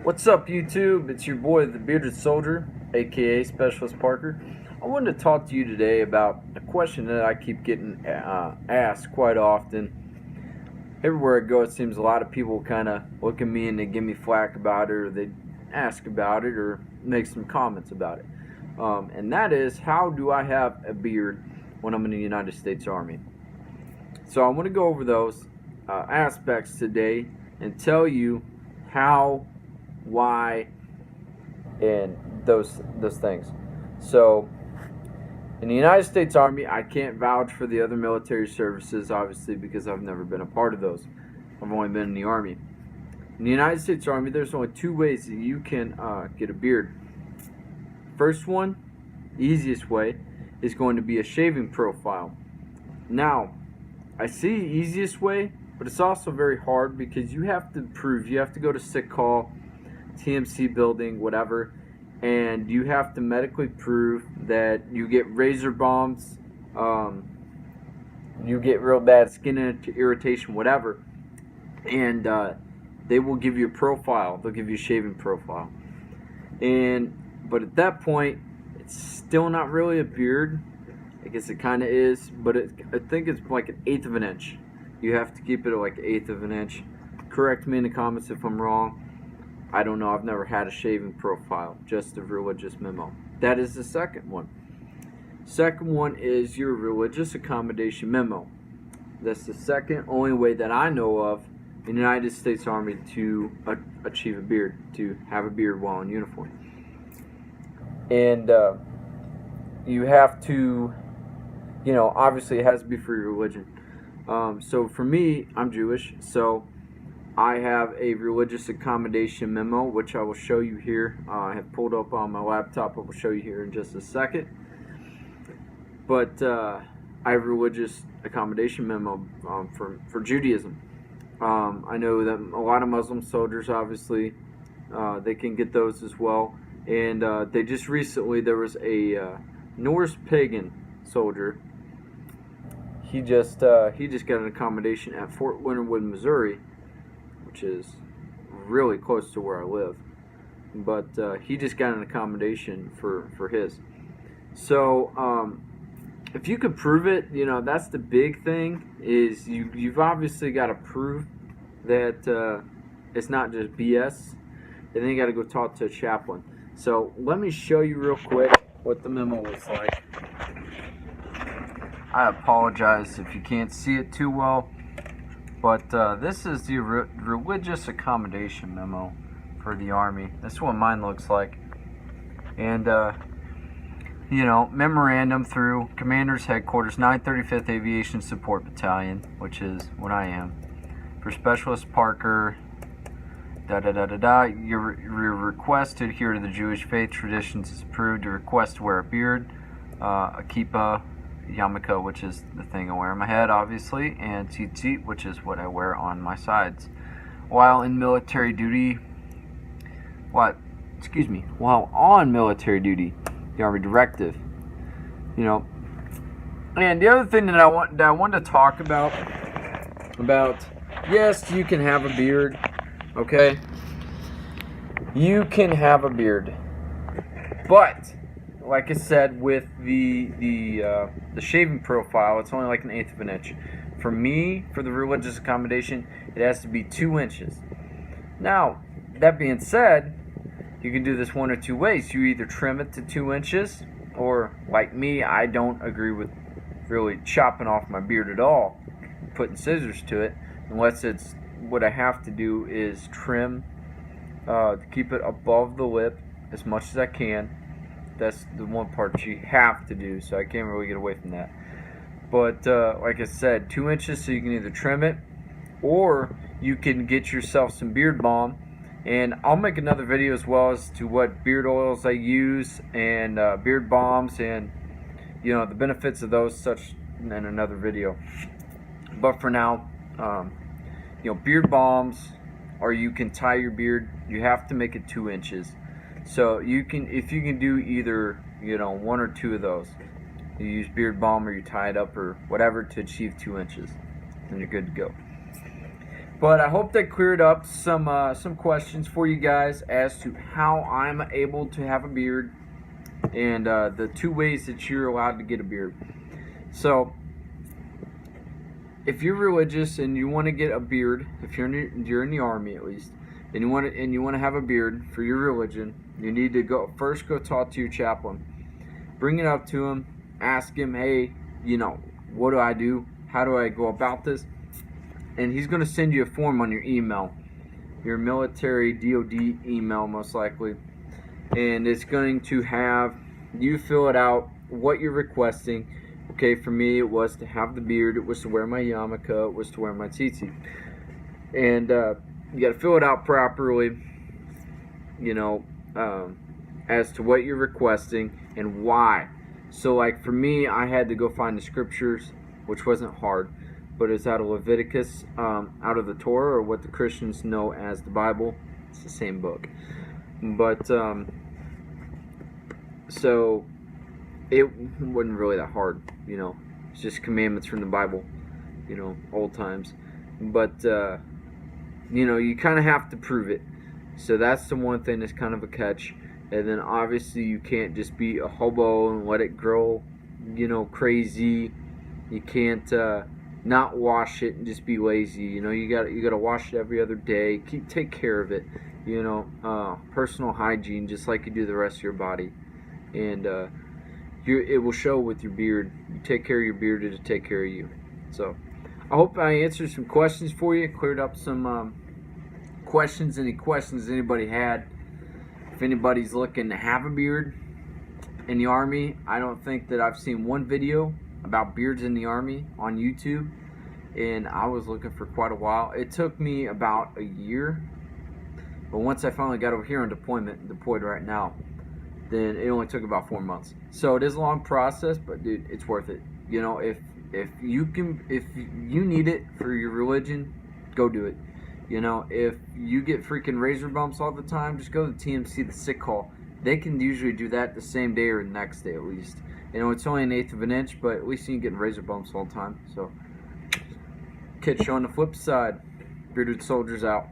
What's up, YouTube? It's your boy, the Bearded Soldier, aka Specialist Parker. I wanted to talk to you today about a question that I keep getting asked quite often. Everywhere I go, it seems a lot of people kind of look at me and they give me flack about it, or they ask about it, or make some comments about it. And that is, how do I have a beard when I'm in the United States Army? So I want to go over those aspects today and tell you how, why, and those things. So in the United States Army, I can't vouch for the other military services, obviously, because I've never been a part of those. I've only been in the Army. In the United States Army, there's only two ways that you can get a beard. First one, the easiest way, is going to be a shaving profile. Now, I see easiest way, but it's also very hard because you have to prove, you have to go to sick call, TMC building, whatever, and you have to medically prove that you get razor bumps, you get real bad skin irritation, whatever, and they will give you a profile. They'll give you a shaving profile. But at that point, it's still not really a beard. I guess it kind of is, but I think it's like 1/8 of an inch. You have to keep it at like 1/8 of an inch. Correct me in the comments if I'm wrong. I don't know. I've never had a shaving profile, just a religious memo. That is the second one. Second one is your religious accommodation memo. That's the second only way that I know of in the United States Army to achieve a beard, to have a beard while in uniform. And you have to, obviously it has to be for your religion. So for me, I'm Jewish, so I have a religious accommodation memo, which I will show you here. I have pulled up on my laptop. I will show you here in just a second. But I have a religious accommodation memo for Judaism. I know that a lot of Muslim soldiers, obviously, they can get those as well. And they just recently, there was a Norse pagan soldier. He just got an accommodation at Fort Leonard Wood, Missouri, which is really close to where I live. But he just got an accommodation for his. So if you could prove it, that's the big thing, is you've obviously got to prove that it's not just BS. And then you got to go talk to a chaplain. So let me show you real quick what the memo looks like. I apologize if you can't see it too well, but this is the religious accommodation memo for the Army. This is what mine looks like. And, memorandum through Commander's Headquarters, 935th Aviation Support Battalion, which is what I am, for Specialist Parker, Your request to adhere to the Jewish faith traditions is approved. Your request to wear a beard, a kippah, yarmulke, which is the thing I wear on my head, obviously, and tzitzit, which is what I wear on my sides. While in military duty, while on military duty, the Army directive, And the other thing that I wanted to talk about, yes, you can have a beard, okay? You can have a beard, but like I said, with the shaving profile, it's only like 1/8 of an inch. For me, for the religious accommodation, it has to be 2 inches. Now, that being said, you can do this one or two ways. You either trim it to 2 inches, or like me, I don't agree with really chopping off my beard at all, putting scissors to it, unless it's what I have to do is trim to keep it above the lip as much as I can. That's the one part you have to do, so I can't really get away from that. But like I said, 2 inches, so you can either trim it, or you can get yourself some beard balm. And I'll make another video as well as to what beard oils I use, and beard balms, and the benefits of those, such in another video. But for now, beard balms, or you can tie your beard. You have to make it 2 inches. So if you can do either, 1 or 2 of those, you use beard balm or you tie it up or whatever to achieve 2 inches, and you're good to go. But I hope that cleared up some questions for you guys as to how I'm able to have a beard and the 2 ways that you're allowed to get a beard. So, if you're religious and you want to get a beard, if you're in the army at least, and you want to have a beard for your religion, you need to go talk to your chaplain, bring it up to him, ask him, hey, what do I do? How do I go about this? And he's going to send you a form on your email, your military DOD email most likely, and it's going to have you fill it out, what you're requesting. Okay, for me it was to have the beard, it was to wear my yarmulke, it was to wear my tzitzit. And you got to fill it out properly, as to what you're requesting and why. So like for me, I had to go find the scriptures, which wasn't hard, but it's out of Leviticus, out of the Torah, or what the Christians know as the Bible. It's the same book. But, so, it wasn't really that hard, It's just commandments from the Bible, old times. But, you kind of have to prove it. So that's the one thing that's kind of a catch. And then obviously you can't just be a hobo and let it grow, crazy. You can't, not wash it and just be lazy. You gotta wash it every other day. Take care of it. Personal hygiene, just like you do the rest of your body, and it will show with your beard. You take care of your beard, it'll take care of you. So I hope I answered some questions for you, cleared up some questions. Any questions anybody had? If anybody's looking to have a beard in the Army, I don't think that I've seen one video about beards in the Army on YouTube, and I was looking for quite a while. It took me about a year, but once I finally got over here on deployed right now, then it only took about 4 months. So it is a long process, but dude, it's worth it. If you need it for your religion, go do it. If you get freaking razor bumps all the time, just go to TMC, the sick call. They can usually do that the same day or the next day at least. It's only 1/8 of an inch, but at least you ain't getting razor bumps all the time. So, catch you on the flip side. Bearded Soldiers out.